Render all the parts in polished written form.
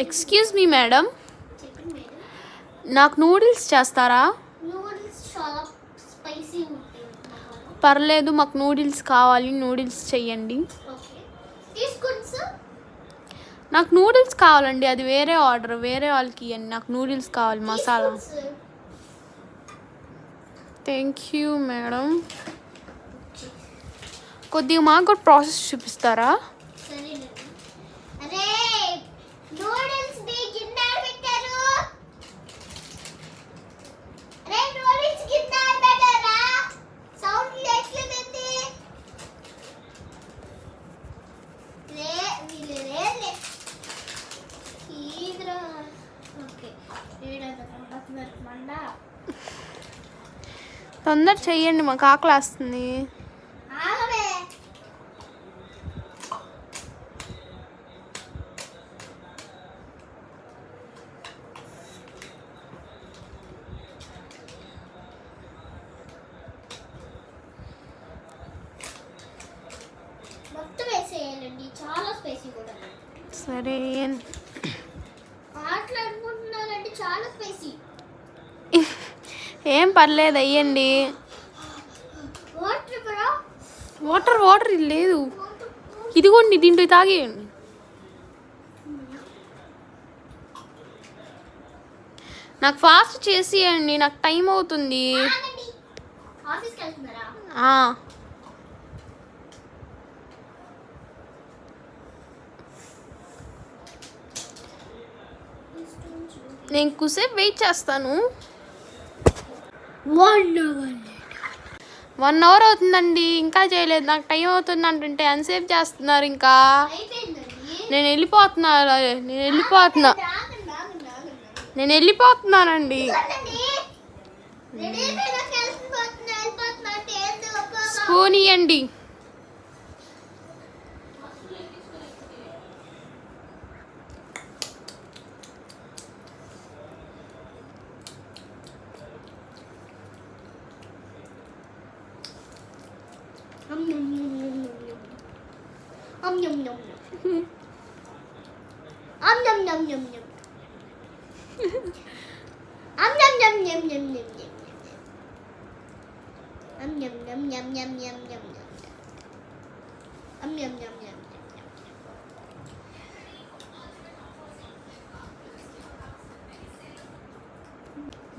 Excuse me madam, చెప్పండి madam. నాకు noodles చేస్తారా? నూడిల్స్ చాలా స్పైసీ ఉంటాయి. పర్లేదు, మాకు నూడిల్స్ కావాలి, నూడిల్స్ చెయ్యండి. ఓకే, తీసుకోండి సార్. నాకు నూడిల్స్ కావాలండి, అది వేరే ఆర్డర్, వేరే వాళ్ళకి ఇవ్వండి. నాకు నూడిల్స్ కావాలి మసాలా. Thank you madam. కొద్దిగా మాకు కూడా ప్రాసెస్ చూపిస్తారా? సరేనండి. అరే నూడిల్స్ ది గిన్నె పెట్టారు. అరే నూడిల్స్ గిన్నె పెట్టారా? సౌండ్ లేట్లేదండి. వీళ్ళే ఈద్రా. ఓకే, మండా తొందర చెయ్యండి, మాకు ఆకలి వస్తుంది. ఆగవే. మొత్తం వేసేయాలండి, చాలా స్పైసీ కూడా. సరే, మాట్లాడుకుంటున్నారండి, చాలా స్పైసీ. ఏం పర్లేదు, అయ్యండి. వాటర్ బ్రో, వాటర్ లేదు, ఇదిగోండి, దీంట్లో తాగేయండి. నాకు ఫాస్ట్ చేసేయండి, నాకు టైం అవుతుంది. ఆఫీస్కి వెళ్తున్నారా? నేను కుసేపు వెయిట్ చేస్తాను. 1 అవర్ అవుతుందండి, ఇంకా చేయలేదు. నాకు టైం అవుతుంది అంటుంటే ఎంతసేపు చేస్తున్నారు? ఇంకా నేను వెళ్ళిపోతున్నానండి. స్పూన్ ఇవ్వండి.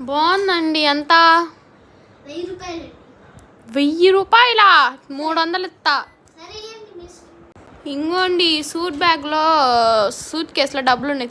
బాగుందండి. ఎంత? 1000 రూపాయలు. 1000 రూపాయలా? 300 ఇస్తా. సరే, ఇంకోండి, సూట్ బ్యాగ్లో సూట్ కేసులో డబ్బులు ఉన్నాయి.